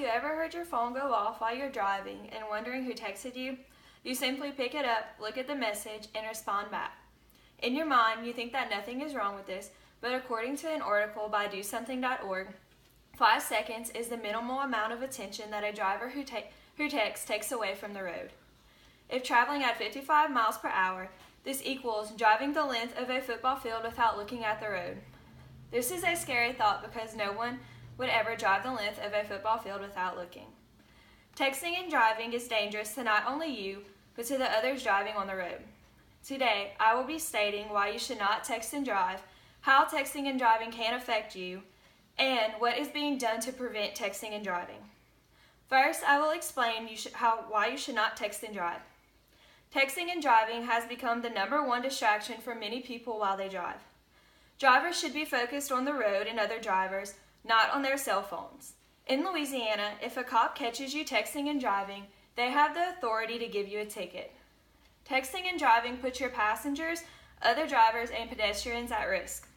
you ever heard your phone go off while you're driving and wondering who texted you? You simply pick it up, look at the message, and respond back. In your mind, you think that nothing is wrong with this, but according to an article by DoSomething.org, 5 seconds is the minimal amount of attention that a driver who texts takes away from the road. If traveling at 55 miles per hour, this equals driving the length of a football field without looking at the road. This is a scary thought because no one would ever drive the length of a football field without looking. Texting and driving is dangerous to not only you, but to the others driving on the road. Today, I will be stating why you should not text and drive, how texting and driving can affect you, and what is being done to prevent texting and driving. First, I will explain why you should not text and drive. Texting and driving has become the #1 distraction for many people while they drive. Drivers should be focused on the road and other drivers, not on their cell phones. In Louisiana, if a cop catches you texting and driving, they have the authority to give you a ticket. Texting and driving puts your passengers, other drivers, and pedestrians at risk.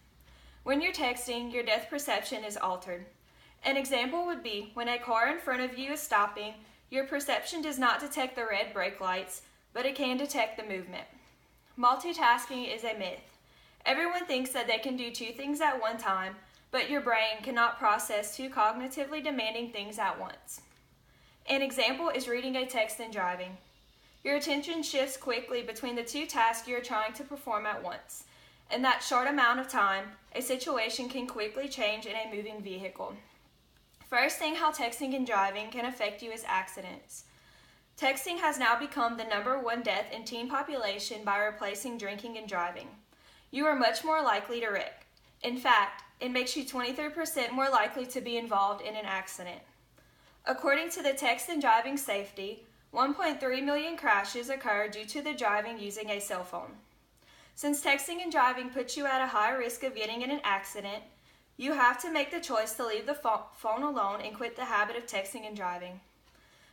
When you're texting, your depth perception is altered. An example would be when a car in front of you is stopping, your perception does not detect the red brake lights, but it can detect the movement. Multitasking is a myth. Everyone thinks that they can do 2 things at one time, but your brain cannot process 2 cognitively demanding things at once. An example is reading a text and driving. Your attention shifts quickly between the 2 tasks you are trying to perform at once. In that short amount of time, a situation can quickly change in a moving vehicle. First thing how texting and driving can affect you is accidents. Texting has now become the #1 death in teen population by replacing drinking and driving. You are much more likely to wreck. In fact, it makes you 23% more likely to be involved in an accident. According to the Text and Driving Safety, 1.3 million crashes occur due to the driving using a cell phone. Since texting and driving puts you at a high risk of getting in an accident, you have to make the choice to leave the phone alone and quit the habit of texting and driving.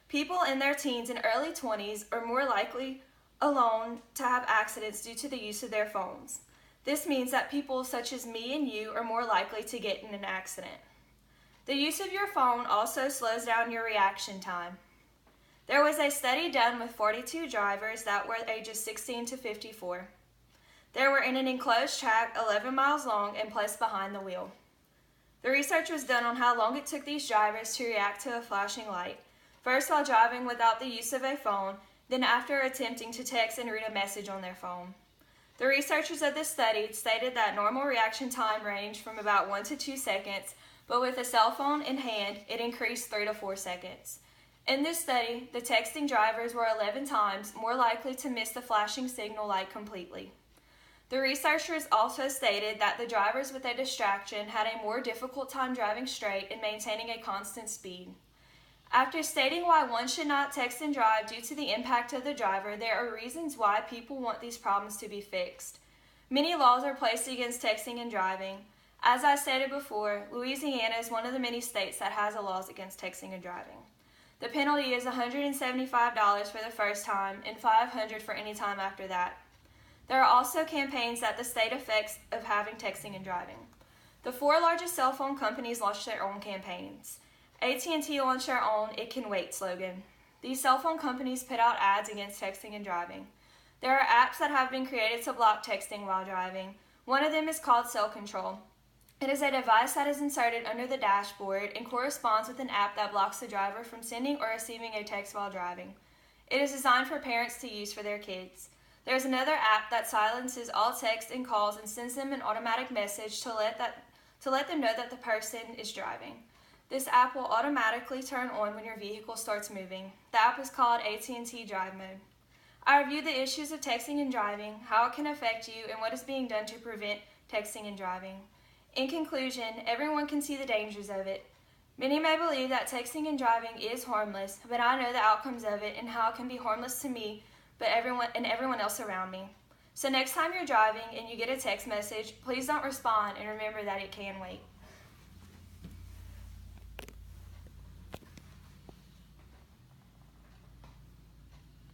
People in their teens and early 20s are more likely alone to have accidents due to the use of their phones. This means that people such as me and you are more likely to get in an accident. The use of your phone also slows down your reaction time. There was a study done with 42 drivers that were ages 16 to 54. They were in an enclosed track 11 miles long and placed behind the wheel. The research was done on how long it took these drivers to react to a flashing light, first while driving without the use of a phone, then after attempting to text and read a message on their phone. The researchers of this study stated that normal reaction time ranged from about 1 to 2 seconds, but with a cell phone in hand, it increased 3 to 4 seconds. In this study, the texting drivers were 11 times more likely to miss the flashing signal light completely. The researchers also stated that the drivers with a distraction had a more difficult time driving straight and maintaining a constant speed. After stating why one should not text and drive due to the impact of the driver, there are reasons why people want these problems to be fixed. Many laws are placed against texting and driving. As I stated before, Louisiana is one of the many states that has laws against texting and driving. The penalty is $175 for the first time and $500 for any time after that. There are also campaigns that the state effects of having texting and driving. The 4 largest cell phone companies launched their own campaigns. AT&T launched their own "It Can Wait" slogan. These cell phone companies put out ads against texting and driving. There are apps that have been created to block texting while driving. One of them is called Cell Control. It is a device that is inserted under the dashboard and corresponds with an app that blocks the driver from sending or receiving a text while driving. It is designed for parents to use for their kids. There is another app that silences all texts and calls and sends them an automatic message to let them know that the person is driving. This app will automatically turn on when your vehicle starts moving. The app is called AT&T Drive Mode. I reviewed the issues of texting and driving, how it can affect you, and what is being done to prevent texting and driving. In conclusion, everyone can see the dangers of it. Many may believe that texting and driving is harmless, but I know the outcomes of it and how it can be harmless to me but everyone else around me. So next time you're driving and you get a text message, please don't respond and remember that it can wait.